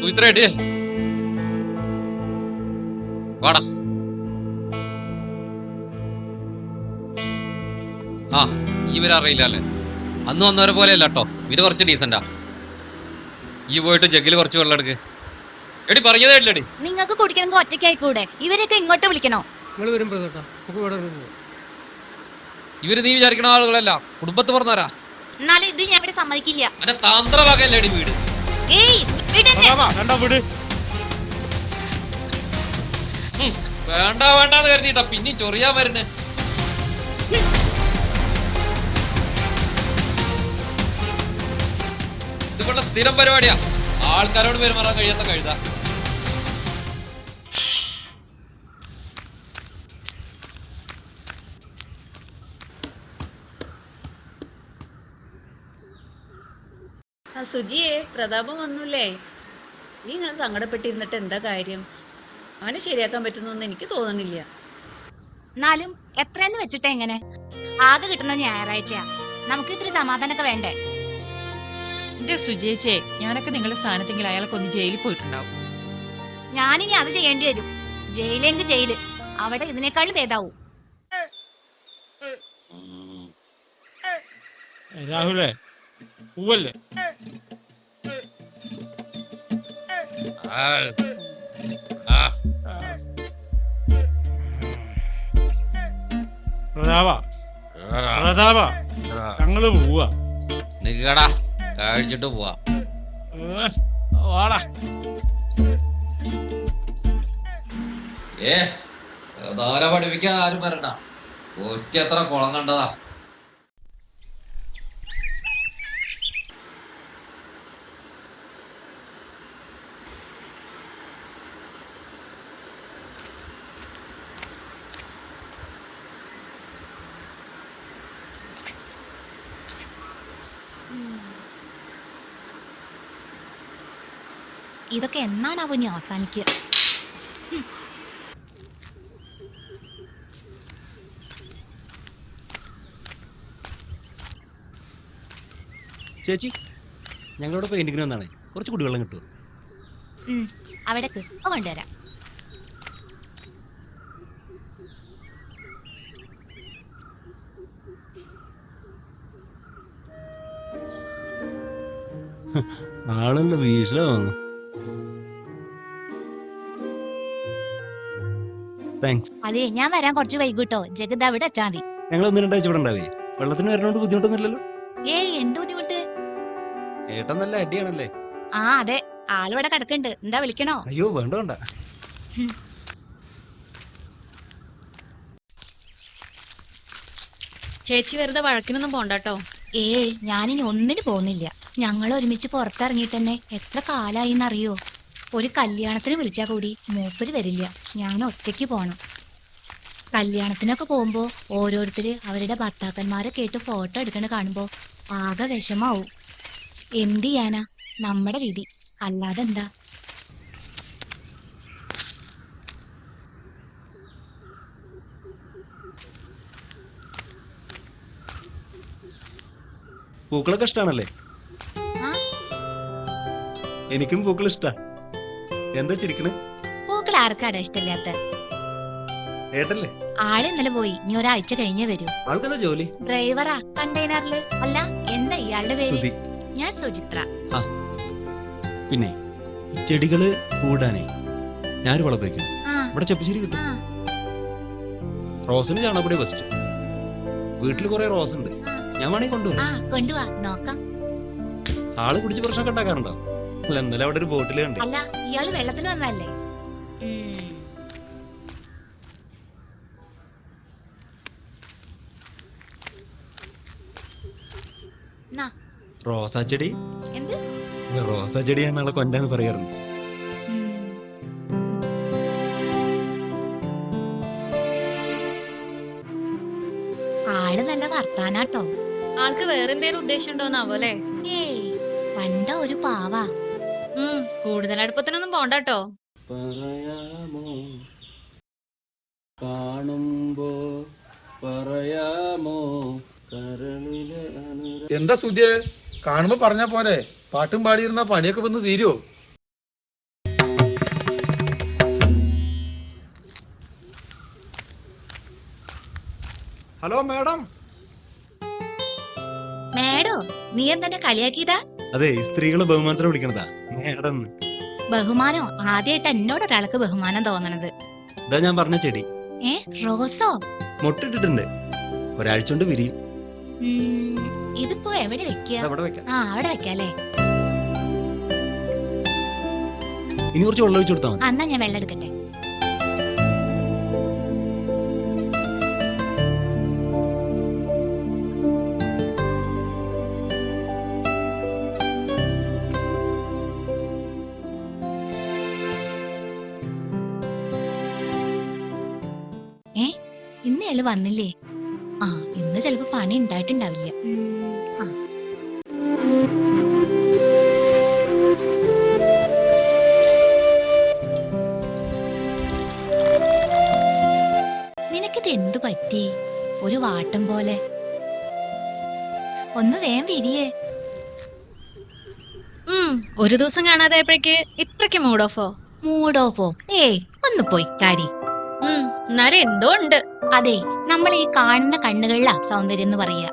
സുമിത്രേട്ടി വാടാ. ആ ഇവരറിയില്ല അല്ലേ? അന്ന് വന്നവരെ പോലെ അല്ല കേട്ടോ, ഇവര് കുറച്ച് ഡീസന്റാ. ഈ പോയിട്ട് ജഗ്ഗില് കുറച്ച് വെള്ളം എടുക്ക്. എടി പറഞ്ഞതേടി. നിങ്ങൾക്ക് കുടിക്കണമെങ്കിൽ ഒറ്റയ്ക്കായിക്കൂടെ? ഇവരൊക്കെ ഇങ്ങോട്ട് വിളിക്കണോ? ഇവര് നീ വിചാരിക്കണ ആളുകളല്ല, കുടുംബത്ത് പറഞ്ഞവരാ. എന്നാലും ഇത് ഞാൻ ഇവിടെ സമ്മതിക്കില്ല. അന്റെ താന്ത്രഭാഗല്ലേ വീട്. ഏയ് വേണ്ട വേണ്ടാന്ന് കരുതിട്ടാ പിന്നെയും ചൊറിയാൻ വരുന്നേ. ഇതുപോലെ സ്ഥിരം പരിപാടിയാ, ആൾക്കാരോട് പെരുമാറാൻ കഴിയാത്ത കഴുത. സുജിയെ, പ്രതാപം വന്നൂല്ലേ? നീ ഇങ്ങനെ സങ്കടപ്പെട്ടിരുന്നിട്ട് എന്താ കാര്യം? അവനെ ശരിയാക്കാൻ പറ്റുന്നൊന്നും എനിക്ക് തോന്നണില്ല. എന്നാലും എത്രയെന്ന് വെച്ചിട്ടാ എങ്ങനെ? ആകെ കിട്ടുന്ന ഞായറാഴ്ചയാ, നമുക്ക് ഇത്തിരി സമാധാനമൊക്കെ വേണ്ടേ? എന്റെ സുജേച്ചേ, ഞാനൊക്കെ നിങ്ങളുടെ സ്ഥാനത്തെങ്കിൽ അയാൾക്കൊന്ന് ജയിലിൽ പോയിട്ടുണ്ടാവും. ഞാനിനി അത് ചെയ്യേണ്ടി വരും. ജയിലെങ്കിൽ ജയില്, അവിടെ ഇതിനേക്കാളും ഭേദാവും. രാഹുലേ, പൂവല്ലേ? പ്രതാപ, ഞങ്ങള് പോവാ. നിക്കടാ, കഴിച്ചിട്ട് പോവാ. വാടാ. ധാര പഠിപ്പിക്കാൻ ആരും വരണ്ട. ഒറ്റ എത്ര കുളം കണ്ടതാ. ഇതൊക്കെ എന്നാണാവോ ഇനി അവസാനിക്കുക? ചേച്ചി, ഞങ്ങളുടെ പെയിന്റിങ്ങിന് വന്നാണേ, കുറച്ച് കുടിവെള്ളം കിട്ടുമോ? അവിടേക്ക് കൊണ്ടുവരാം. ആളല്ല വീശിലാവുന്നു. താങ്ക്സ്. അതെ, ഞാൻ വരാൻ കുറച്ച് വൈകിട്ടോ. ജഗത് അവിടെ വെച്ചാ മതി. ഞങ്ങൾ ഒന്ന് രണ്ടാഴ്ച ഇവിടെ ഉണ്ടാവേ. വെള്ളത്തിന് വരണോണ്ട് ബുദ്ധിമുട്ടൊന്നുമില്ലല്ലോ? ഏയ്, എന്ത് ബുദ്ധിമുട്ട്? ഏട്ടൻ നല്ല അടിയാണല്ലേ? ആ അതെ, ആളിവിടെ കിടക്കുന്നുണ്ട്. എന്താ വിളിക്കണോ? അയ്യോ വേണ്ട വേണ്ട. ചേച്ചി വെറുതെ വഴക്കിനൊന്നും പോണ്ടോ. ഏയ്, ഞാനിനി ഒന്നിനു പോകുന്നില്ല. ഞങ്ങൾ ഒരുമിച്ച് പുറത്തിറങ്ങിയിട്ട് തന്നെ എത്ര കാലായിന്നറിയോ? ഒരു കല്യാണത്തിന് വിളിച്ചാൽ കൂടി മൂപ്പര് വരില്ല. ഞാൻ ഒറ്റയ്ക്ക് പോണം. കല്യാണത്തിനൊക്കെ പോകുമ്പോൾ ഓരോരുത്തര് അവരുടെ ഭർത്താക്കന്മാരെ കേട്ട് ഫോട്ടോ എടുക്കണ കാണുമ്പോൾ ആകെ വിഷമാവും. എന്ത് ചെയ്യാനാ, നമ്മുടെ വിധി, അല്ലാതെ എന്താ? പൂക്കളൊക്കെ ഇഷ്ടാണല്ലേ? എനിക്കും പൂക്കൾ ഇഷ്ടാ. എന്താ ചിരിക്കണേ? പൂക്കൾ ആർക്കാടാ ഇഷ്ടമില്ലാത്ത? ഏട്ടല്ലേ? ആള് ഇന്നലെ പോയി, ഇനി ഒരാഴ്ച കഴിഞ്ഞേ വരൂ. ആൾക്കെന്താ ജോലി? ഡ്രൈവറാ, കണ്ടെയ്നറില്. അല്ല, എന്താ ഇയാളുടെ പേര്? സുധി. ഞാൻ സുചിത്ര. പിന്നെ ചെടികള് കൂടാനേ ഞാനൊരു വളം ഉപയോഗിക്കും. ഇവിടെ ചെപ്പശ്ശേരി കിട്ടും. റോസിന് ചാണകപ്പൊടി ഫസ്റ്റ്. വീട്ടില് കുറെ റോസ് ഉണ്ട്, ഞാൻ വേണമെങ്കിൽ കൊണ്ടുപോവാ, നോക്കാം. ആള് കുടിച്ച് പ്രശ്നമൊക്കെ ഉണ്ടാക്കാറുണ്ടോ? അല്ല, ഇന്നലെ അവിടെ ഒരു ബോട്ടില് കണ്ടേ. അല്ല, ഇയാള് വെള്ളത്തിന് വന്നല്ലേ? റോസാ ചെടി. എന്ത് റോസാ ചെടി എന്നാളെ കൊണ്ടാന്ന് പറയാറുണ്ട്. ആള് നല്ല വർത്താനാട്ടോ. ആൾക്ക് വേറെന്തേലും ഉദ്ദേശം ഉണ്ടോന്നാവോല്ലേ? ഏയ്, പണ്ട ഒരു പാവാ. കൂടുതൽ അടുപ്പത്തിനൊന്നും പോണ്ടോ. പറയാമോ കാണുമ്പോ പറയാമോ കരളിലെ എന്താ സുധിയെ, കാണുമ്പോ പറഞ്ഞാ പോരെ? പാട്ടും പാടിയിരുന്ന പണിയൊക്കെ വന്ന് തീരുവോ? Hello madam. മേഡോ, നീ എന്തെന്നെ കളിയാക്കിയതാ? അതെ, സ്ത്രീകളെ ബഹുമാനത്തോടെ വിളിക്കണതാ മാഡം. ബഹുമാനോ? ആദ്യമായിട്ട് എന്നോട് ഒരാൾക്ക് ബഹുമാനം തോന്നണത്. ഇതാ ഞാൻ പറഞ്ഞ ചെടി. റോസോ? മൊട്ടിട്ടിട്ടുണ്ട്, ഒരാഴ്ച കൊണ്ട് വിരിയും. ഇതിപ്പോ എവിടെ വെക്കുക? അവിടെ വെക്കാം. അവിടെ വെക്കാല്ലേ? ഇനി കുറച്ച് വെള്ളം ഒഴിച്ചു കൊടുത്താൽ മതി. എന്നാ ഞാൻ വെള്ളം എടുക്കട്ടെ. ഇന്ന് അയാള് വന്നില്ലേ? ഇന്ന് ചിലപ്പോ പണി ഉണ്ടായിട്ടുണ്ടാവില്ല. നിനക്കിത് എന്തു പറ്റി? ഒരു വാട്ടം പോലെ. ഒന്ന് വേം വിരിയേ. ഒരു ദിവസം കാണാതായപ്പോഴേക്ക് ഇത്രയ്ക്ക് മൂഡ് ഓഫോ? മൂഡ് ഓഫോ? ഒന്ന് പോയി കാടി. എന്നാലും എന്തോ ഉണ്ട്. അതെ, നമ്മൾ ഈ കാണുന്ന കണ്ണുകളിലാ സൗന്ദര്യം എന്ന് പറയാ.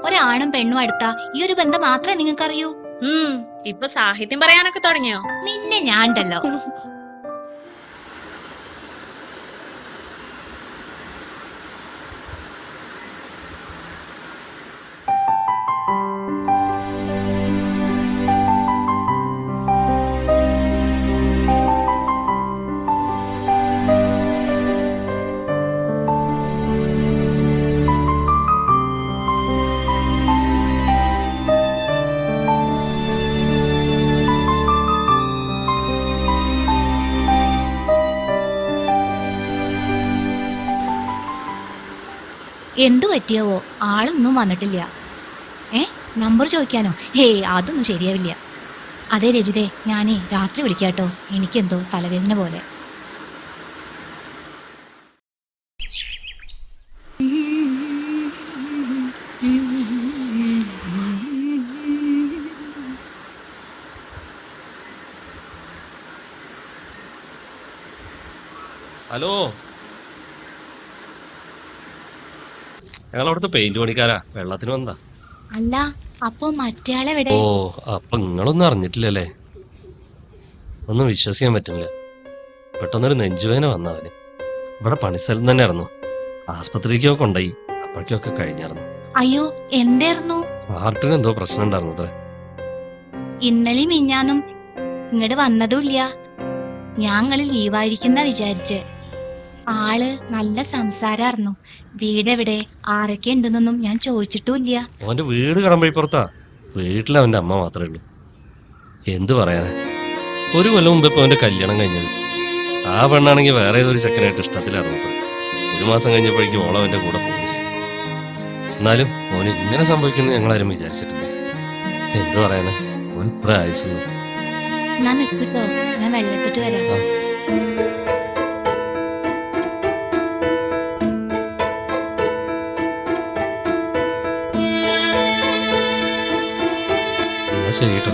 ഒരാണും പെണ്ണും അടുത്താ ഈ ഒരു ബന്ധം മാത്രമേ നിങ്ങൾക്കറിയൂ. ഇപ്പൊ സാഹിത്യം പറയാനൊക്കെ തുടങ്ങിയോ? നിന്നെ ഞാൻ ഉണ്ടല്ലോ. എന്തു പറ്റിയാവോ? ആളൊന്നും വന്നിട്ടില്ല. നമ്പർ ചോദിക്കാനോ? അതൊന്നും ശരിയാവില്ല. അതെ രജിതേ, ഞാനേ രാത്രി വിളിക്കാട്ടോ. എനിക്കെന്തോ തലവേദന പോലെ. ഹലോ, ഞങ്ങൾ അവിടുത്തെ പെയിന്റ് പണിക്കാരാ, വെള്ളത്തിന് വന്നതാ. അല്ല, അപ്പൊ മറ്റയാളെവിടെ? ഓ, അപ്പൊ നിങ്ങളൊന്നും അറിഞ്ഞിട്ടില്ലല്ലേ? ഒന്നും വിശ്വസിക്കാൻ പറ്റില്ല. പെട്ടെന്നൊരു നെഞ്ചുവേന വന്നവന്. ഇവിടെ പണിസ്ഥലം തന്നെ ആയിരുന്നു. ആസ്പത്രിക്കോ കൊണ്ടുപോയി, അപ്പോഴേക്കൊക്കെ കഴിഞ്ഞായിരുന്നു. അയ്യോ, എന്തായിരുന്നു? ഹാർട്ടിന് എന്തോ പ്രശ്നം ഉണ്ടായിരുന്നു അത്രേ. ഇന്നലെയും മിഞ്ഞാന്നും ഇങ്ങോട്ട് വന്നതുമില്ല. ഞങ്ങള് ലീവായിരിക്കുന്ന വിചാരിച്ച്. ആള് നല്ല സംസാരായിരുന്നു. വീടെവിടെ, ആരൊക്കെ ഉണ്ടെന്നൊന്നും ഞാൻ ചോദിച്ചിട്ടുമില്ല. അവന്റെ വീട് കടമ്പഴിപ്പുറത്താ. വീട്ടിൽ അവന്റെ അമ്മ മാത്രമേ ഉള്ളൂ. എന്ത് പറയാനാ, ഒരു കൊല്ലം മുമ്പ് ഇപ്പൊ അവന്റെ കല്യാണം കഴിഞ്ഞത്. ആ പെണ്ണാണെങ്കിൽ വേറെ ഏതൊരു ചെക്കനായിട്ട് ഇഷ്ടത്തിലായിരുന്നു അത്ര. ഒരു മാസം കഴിഞ്ഞപ്പോഴേക്കും ഓളം അവന്റെ കൂടെ പോവുകയും ചെയ്തു. എന്നാലും ഓന് ഇങ്ങനെ സംഭവിക്കുന്നത് ഞങ്ങളാരും വിചാരിച്ചിട്ടില്ല. എന്ത് പറയാനാ, ഓൻ ഇത്ര ആയുസുള്ളൂ. ഞാൻ നിൽക്കിട്ടോ, ഞാൻ വെള്ളത്തിട്ട് വരാം. ശരി കേട്ടോ.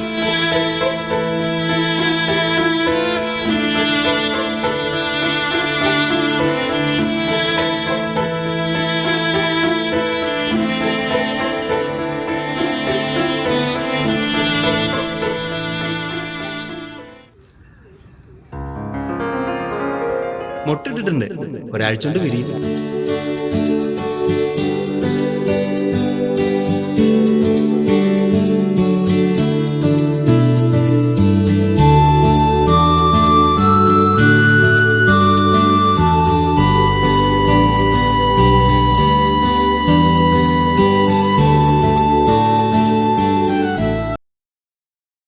മൊട്ടിട്ടിട്ടുണ്ട്, ഒരാഴ്ച കൊണ്ട് വിരിയും.